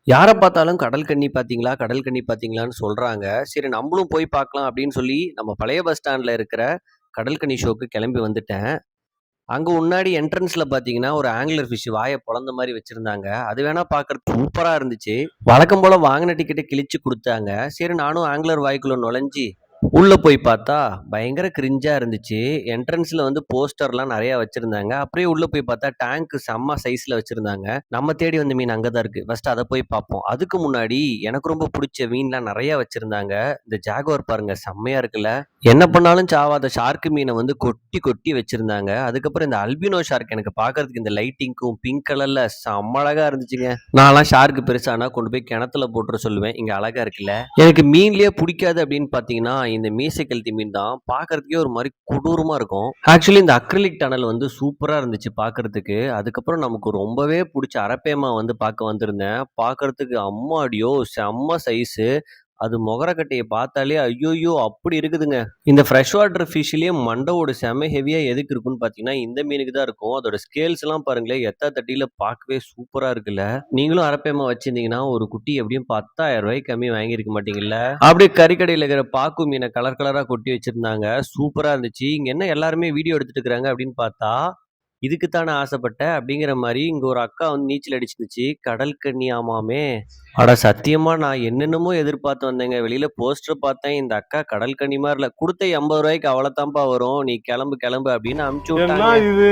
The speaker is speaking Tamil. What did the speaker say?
யார பார்த்தாலும் கடல் கன்னி பார்த்தீங்களா? கடல் கன்னி பார்த்தீங்களான்னு சொல்றாங்க. சரி நம்மளும் போய் பார்க்கலாம் அப்படின்னு சொல்லி, நம்ம பழைய பஸ் ஸ்டாண்ட்ல இருக்கிற கடல் கன்னி ஷோக்கு கிளம்பி வந்துட்டேன். அங்க முன்னாடி என்ட்ரன்ஸ்ல பார்த்தீங்கன்னா, ஒரு ஆங்லர் ஃபிஷ் வாய பொளந்த மாரி வச்சிருந்தாங்க. அது வேணா பார்க்கறதுக்கு சூப்பரா இருந்துச்சு. வழக்கம் போல வாங்குன டிக்கெட்ட கிழிச்சு குடுத்தாங்க. சரி நானும் ஆங்லர் வாய்க்குள்ள நுழைஞ்சு, உள்ள போய் பார்த்தா, பயங்கர கிரிஞ்சா இருந்துச்சு. என்ட்ரன்ஸ்ல வந்து போஸ்டர்லாம் நெறைய வச்சிருந்தாங்க. அப்படியே உள்ள போய் பார்த்தா, டேங்க் செம்ம சைஸ்ல வச்சிருந்தாங்க. நம்ம தேடி வந்த மீன் அங்க தான் இருக்கு. ஃபர்ஸ்ட் அத போய் பார்ப்போம். அதுக்கு முன்னாடி எனக்கு ரொம்ப புடிச்ச மீன்லாம் நெறைய வச்சிருந்தாங்க. இந்த ஜாகுவார் பாருங்க செம்மையா இருக்குல்ல. என்ன பண்ணாலும் சாவாத ஷார்க் மீன வந்து கொட்டி கொட்டி வச்சிருந்தாங்க. அதுக்கப்புறம் இந்த அல்பினோ ஷார்க் எனக்கு பார்க்கறதுக்கு இந்த லைட்டிங்க்கும் பிங்க் கலர்ல செம்ம அழகா இருந்துச்சுங்க. நான்லாம் ஷார்க் பெருசானா கொண்டு போய் கிணத்துல போட்டுற சொல்லுவேன். இங்க அழகா இருக்குல்ல. எனக்கு மீன்லயே புடிக்காது அப்படின்னு பார்த்தீங்கன்னா, இந்த மீசை கெளுத்தி மீன் தான். பார்க்கறதுக்கே ஒரு மாரி கொடூரமா இருக்கும். ஆக்சுவலி இந்த அக்ரிலிக் டனல் வந்து சூப்பரா இருந்துச்சு பார்க்கறதுக்கு. அதுக்கப்புறம் நமக்கு ரொம்பவே புடிச்ச அரப்பேமா வந்து பார்க்க வந்திருந்தேன். பார்க்கறதுக்கு அம்மாடியோ! செம்ம சைஸு. அது மொகரக்கட்டைய பார்த்தாலே ஐய்யய்யோ! அப்படி இருக்குதுங்க. இந்த ஃப்ரெஷ் வாட்டர் ஃபிஷ்லயே மண்ட செம ஹெவியா எதுக்கு இருக்குன்னு பார்த்தீங்கன்னா, இந்த மீனுக்கு தான் இருக்கும். அதோட ஸ்கேல்ஸ்லாம் பாருங்களேன், எத்தா தட்டில பார்க்கவே சூப்பரா இருக்குல்ல. நீங்களும் அரப்பேமா வச்சிருந்தீங்கன்னா, ஒரு குட்டி எப்படியும் ரூ. 10,000 கம்மி வாங்கியிருக்க மாட்டீங்கல்ல? அப்படியே கறிக்கடையில இருக்கிற பாக்கு மீன கலர் கலரா கொட்டி வச்சிருந்தாங்க. சூப்பரா இருந்துச்சு. இங்க என்ன எல்லாருமே வீடியோ எடுத்துட்டு இருக்கிறாங்க அப்படின்னு பார்த்தா, இதுக்கு தானே ஆசைப்பட்ட? அப்படிங்கிற மாரி இங்க ஒரு அக்கா வந்து நீச்சல் அடிச்சுருந்துச்சு. கடல் கன்னியாமாமே! அட சத்தியமா நான் என்னென்னமோ எதிர்பார்த்து வந்தேங்க. வெளியில போஸ்டர் பார்த்தேன். இந்த அக்கா கடல் கன்னி மாரி இல்ல. குடுத்த ரூ. 80க்கு அவ்வளத்தான்பா வரும். நீ கெளம்பு கெளம்பு அப்படின்னு அனுப்பிச்சு என்ன விட்டாங்க. இது